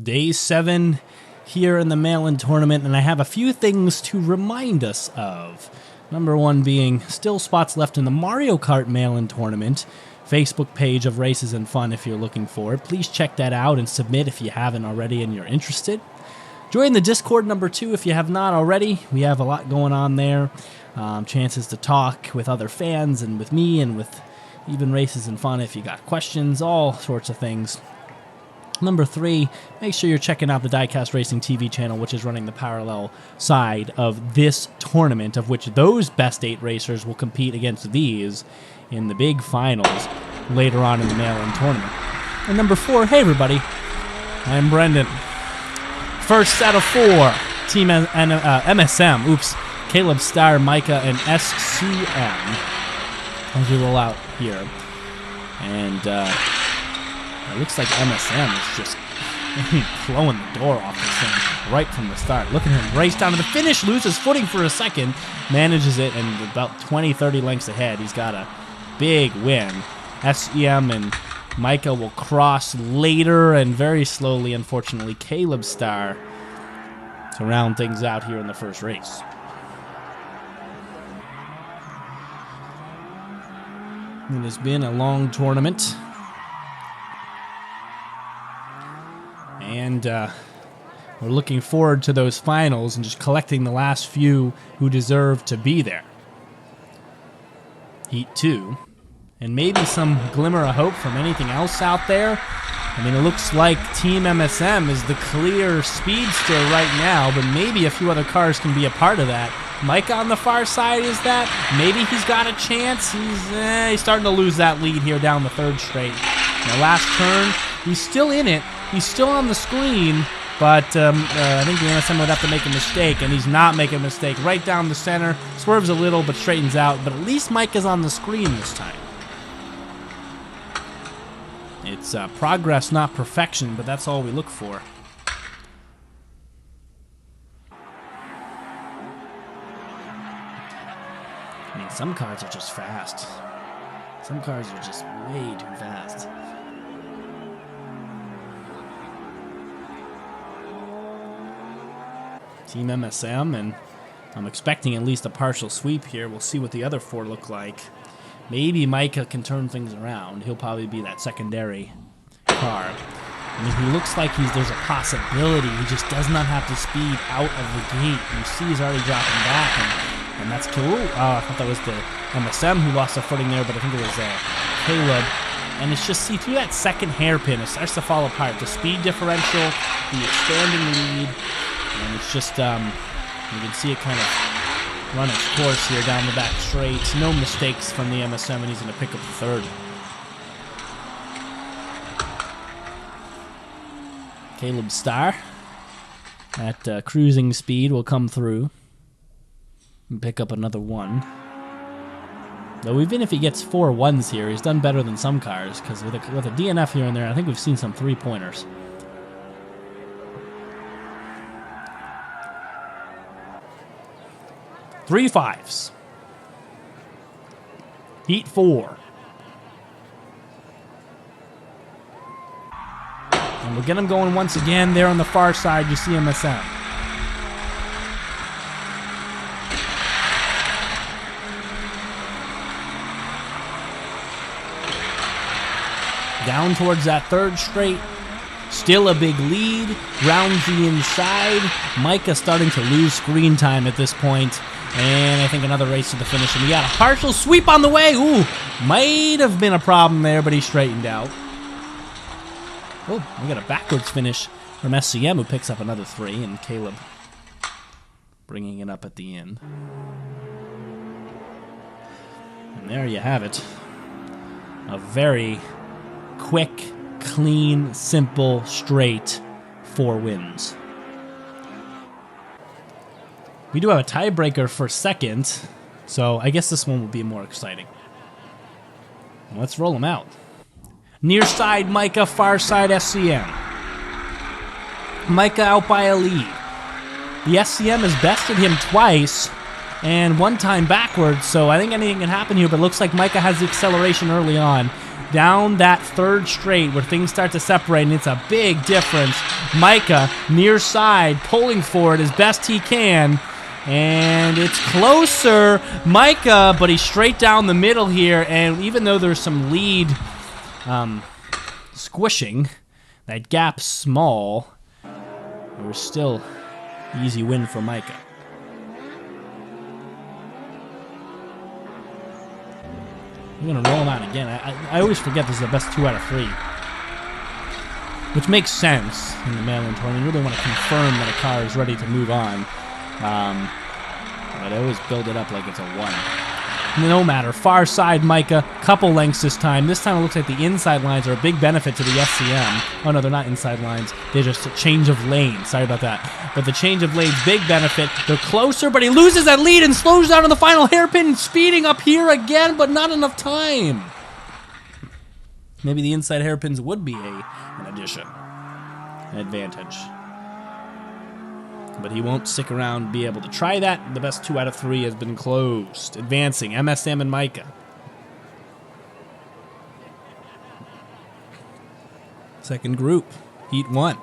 Day 7 here in the mail-in tournament, and I have a few things to remind us of. Number one being still spots left in the Mario Kart mail-in tournament. Facebook page of Races and Fun if you're looking for it. Please check that out and submit if you haven't already and you're interested. Join the Discord number 2 if you have not already. We have a lot going on there. Chances to talk with other fans and with me and with even Races and Fun if you got questions, all sorts of things. Number 3, make sure you're checking out the Diecast Racing TV channel, which is running the parallel side of this tournament, of which those best 8 racers will compete against these in the big finals later on in the mail-in tournament. And number 4, hey everybody, I'm Brendan. First out of 4, Team MSM, Caleb Starr, Micah, and SCM as we roll out here. And it looks like MSM is just blowing the door off this thing right from the start. Look at him race down to the finish, loses footing for a second, manages it, and about 20-30 lengths ahead. He's got a big win. SCM and Micah will cross later and very slowly, unfortunately. Caleb Starr to round things out here in the first race. It has been a long tournament. And we're looking forward to those finals and just collecting the last few who deserve to be there. Heat 2. And maybe some glimmer of hope from anything else out there. I mean, it looks like Team MSM is the clear speedster right now, but maybe a few other cars can be a part of that. Micah on the far side is that. Maybe he's got a chance. He's starting to lose that lead here down the third straight. In the last turn, he's still in it. He's still on the screen, but I think the MSM would have to make a mistake, and he's not making a mistake. Right down the center, swerves a little, but straightens out. But at least Micah's on the screen this time. It's progress, not perfection, but that's all we look for. I mean, some cars are just fast. Some cars are just way too fast. Team MSM, and I'm expecting at least a partial sweep here. We'll see what the other 4 look like. Maybe Micah can turn things around. He'll probably be that secondary car. I mean, he looks like there's a possibility. He just does not have the speed out of the gate. You see he's already dropping back, and that's cool. I thought that was the MSM who lost the footing there, but I think it was Caleb. And it's just, see, through that second hairpin, it starts to fall apart. The speed differential, the expanding lead, and it's just, you can see it kind of run its course here down the back straight. No mistakes from the MSM, and he's going to pick up the third. Caleb Starr at cruising speed will come through and pick up another 1. Though even if he gets 4 1s here, he's done better than some cars, because with a DNF here and there, I think we've seen some 3-pointers. Three 5s. Heat 4. And we'll get him going once again. There on the far side, you see MSM. Down towards that third straight. Still a big lead. Rounds the inside. Micah starting to lose screen time at this point. And I think another race to the finish. And we got a partial sweep on the way. Ooh, might have been a problem there, but he straightened out. Oh, we got a backwards finish from SCM, who picks up another 3, and Caleb bringing it up at the end. And there you have it. A very quick, clean, simple, straight 4 wins. We do have a tiebreaker for second, so I guess this one will be more exciting. Let's roll them out. Near side Micah, far side SCM. Micah out by a lead. The SCM has bested him twice, and one time backwards, so I think anything can happen here, but it looks like Micah has the acceleration early on. Down that third straight where things start to separate, and it's a big difference. Micah, near side, pulling for it as best he can, and it's closer. Micah, but he's straight down the middle here, and even though there's some lead squishing, that gap's small, there's still easy win for Micah. I'm going to roll him out again. I always forget this is the best 2 out of 3. Which makes sense in the mail-in tournament. You really want to confirm that a car is ready to move on. But I always build it up like it's a 1. No matter. Far side Micah. Couple lengths this time. This time it looks like the inside lines are a big benefit to the SCM. Oh no, they're not inside lines. They're just a change of lane. Sorry about that. But the change of lane's big benefit. They're closer, but he loses that lead and slows down on the final hairpin, speeding up here again, but not enough time. Maybe the inside hairpins would be an addition, an advantage. But he won't stick around and be able to try that. The best 2 out of 3 has been closed. Advancing, MSM and Micah. Second group, Heat 1.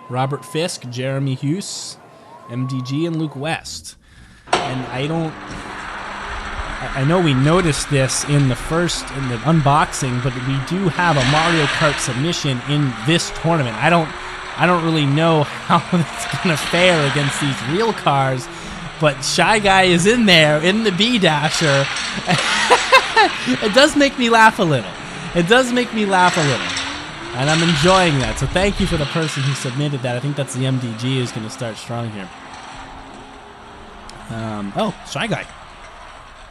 Robert Fisk, Jeremy Hughes, MDG, and Luke West. And I know we noticed this in the unboxing, but we do have a Mario Kart submission in this tournament. I don't really know how it's going to fare against these real cars, but Shy Guy is in there, in the B-Dasher. It does make me laugh a little. It does make me laugh a little. And I'm enjoying that, so thank you for the person who submitted that. I think that's the MDG is going to start strong here. Oh, Shy Guy.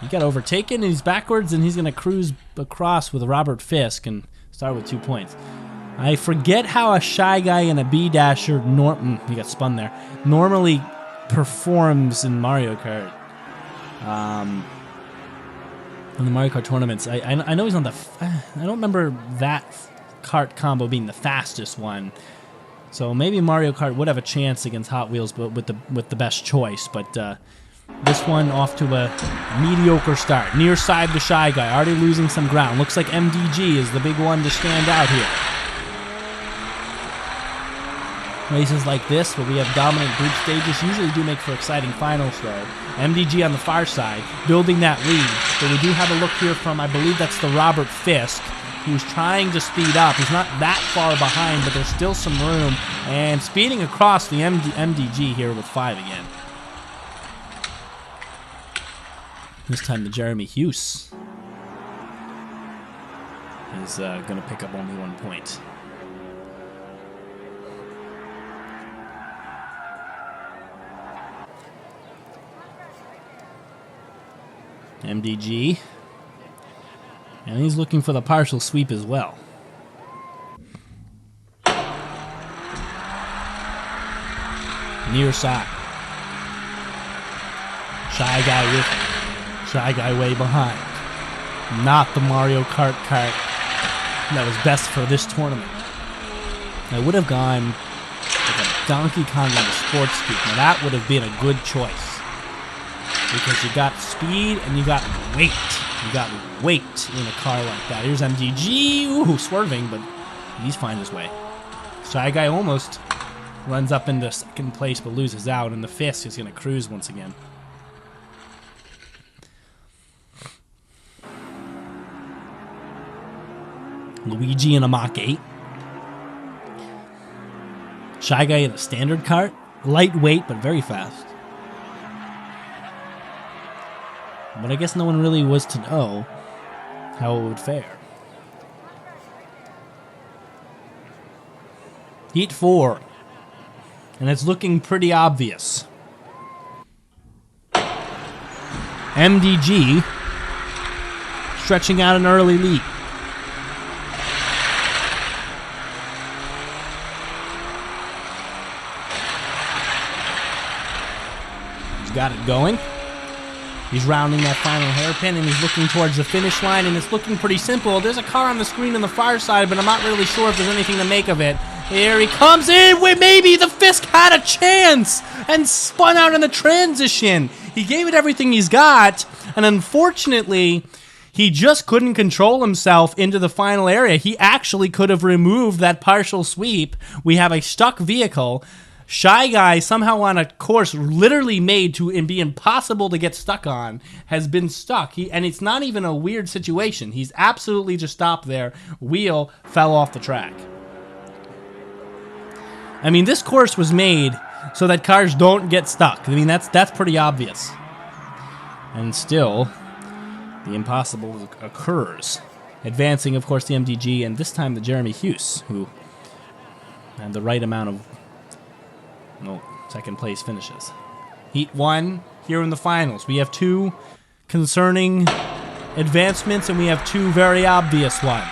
He got overtaken, and he's backwards, and he's going to cruise across with Robert Fisk and start with 2 points. I forget how a Shy Guy and a B-Dasher, he got spun there, normally performs in Mario Kart. In the Mario Kart tournaments. I know he's on the... I don't remember that kart combo being the fastest one. So maybe Mario Kart would have a chance against Hot Wheels, but with the best choice. But this one off to a mediocre start. Near side the Shy Guy, already losing some ground. Looks like MDG is the big one to stand out here. Races like this, where we have dominant group stages, usually do make for exciting finals, though. MDG on the far side, building that lead. But we do have a look here from, I believe that's the Robert Fisk, who's trying to speed up. He's not that far behind, but there's still some room. And speeding across the MDG here with 5 again. This time the Jeremy Hughes is going to pick up only 1 point. MDG. And he's looking for the partial sweep as well. Near side. Shy Guy with him. Shy Guy way behind. Not the Mario Kart kart that was best for this tournament. I would have gone with a Donkey Kong on the sports scoop. Now that would have been a good choice. Because you got speed and you got weight. You got weight in a car like that. Here's MDG. Ooh, swerving, but he's finding his way. Shy Guy almost runs up into second place but loses out, and the Fisk is going to cruise once again. Luigi in a Mach 8. Shy Guy in a standard kart. Lightweight, but very fast. But I guess no one really was to know how it would fare. Heat 4. And it's looking pretty obvious. MDG stretching out an early lead. He's got it going. He's rounding that final hairpin, and he's looking towards the finish line, and it's looking pretty simple. There's a car on the screen on the far side, but I'm not really sure if there's anything to make of it. Here he comes in, where maybe the Fisk had a chance and spun out in the transition. He gave it everything he's got, and unfortunately, he just couldn't control himself into the final area. He actually could have removed that partial sweep. We have a stuck vehicle. Shy Guy, somehow on a course literally made to be impossible to get stuck on, has been stuck. And it's not even a weird situation. He's absolutely just stopped there. Wheel fell off the track. I mean, this course was made so that cars don't get stuck. I mean, that's pretty obvious. And still, the impossible occurs. Advancing, of course, the MDG, and this time the Jeremy Hughes, who had the right amount of second place finishes. Heat 1 here in the finals. We have 2 concerning advancements, and we have 2 very obvious ones.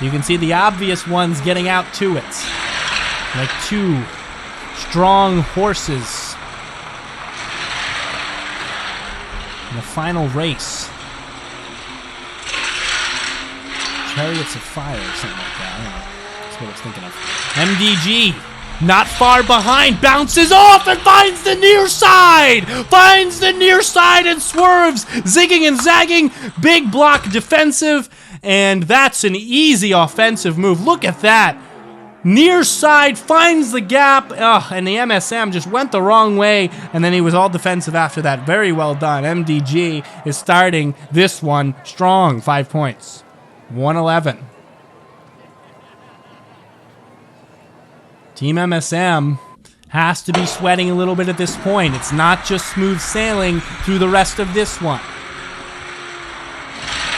You can see the obvious ones getting out to it. Like 2 strong horses in the final race. Chariots of Fire or something like that. I don't know. That's what I was thinking of. MDG, not far behind, bounces off and finds the near side! Finds the near side and swerves, zigging and zagging. Big block defensive, and that's an easy offensive move. Look at that. Near side finds the gap, and the MSM just went the wrong way, and then he was all defensive after that. Very well done. MDG is starting this one strong. 5 points. 111. Team MSM has to be sweating a little bit at this point. It's not just smooth sailing through the rest of this one.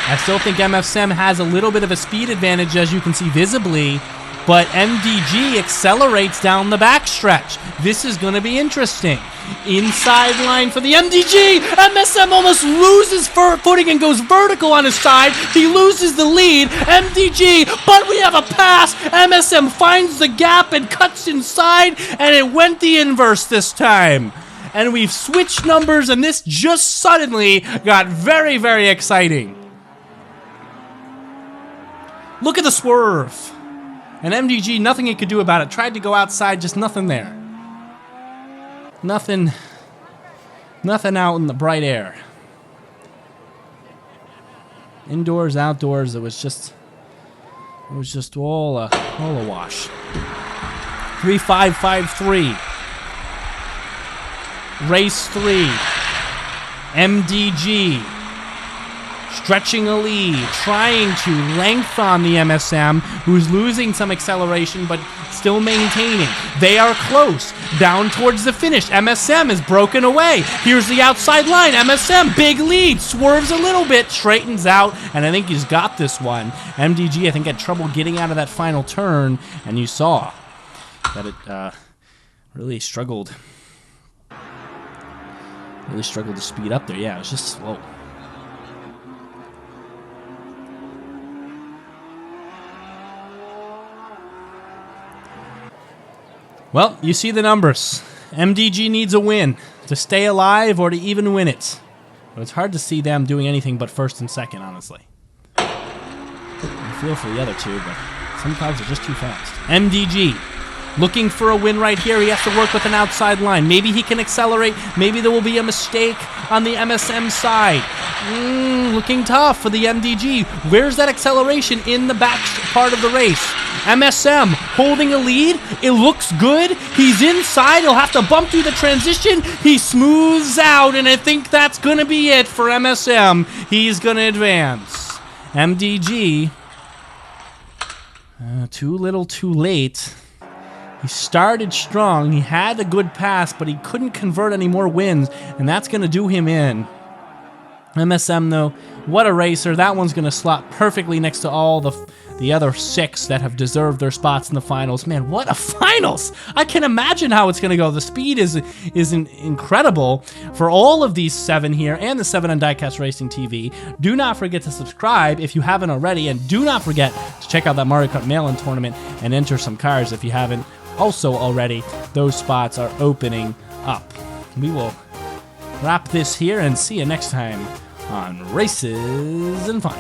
I still think MSM has a little bit of a speed advantage, as you can see visibly, but MDG accelerates down the backstretch. This is going to be interesting. Inside line for the MDG. MSM almost loses footing and goes vertical on his side. He loses the lead. MDG, but we have a pass. MSM finds the gap and cuts inside, and it went the inverse this time. And we've switched numbers, and this just suddenly got very, very exciting. Look at the swerve. And MDG, nothing he could do about it. Tried to go outside, just nothing there. Nothing out in the bright air. Indoors, outdoors, it was just all a wash. 3-5-5-3. Race 3. MDG. Stretching a lead, trying to length on the MSM, who's losing some acceleration, but still maintaining. They are close, down towards the finish. MSM is broken away. Here's the outside line. MSM, big lead, swerves a little bit, straightens out, and I think he's got this one. MDG, I think, had trouble getting out of that final turn, and you saw that it really struggled. Really struggled to speed up there. Yeah, it was just slow. Well, you see the numbers. MDG needs a win to stay alive or to even win it. But it's hard to see them doing anything but first and second, honestly. I feel for the other 2, but some cars are just too fast. MDG looking for a win right here. He has to work with an outside line. Maybe he can accelerate. Maybe there will be a mistake on the MSM side. Looking tough for the MDG. Where's that acceleration in the back part of the race? MSM holding a lead. It looks good. He's inside. He'll have to bump through the transition. He smooths out, and I think that's going to be it for MSM. He's going to advance. MDG, too little, too late. He started strong. He had a good pass, but he couldn't convert any more wins, and that's going to do him in. MSM, though, what a racer. That one's going to slot perfectly next to all the other 6 that have deserved their spots in the finals. Man, what a finals! I can imagine how it's going to go. The speed is incredible for all of these 7 here and the 7 on Diecast Racing TV. Do not forget to subscribe if you haven't already, and do not forget to check out that Mario Kart mail-in tournament and enter some cars if you haven't also already. Those spots are opening up. We will wrap this here and see you next time on Races and Fun.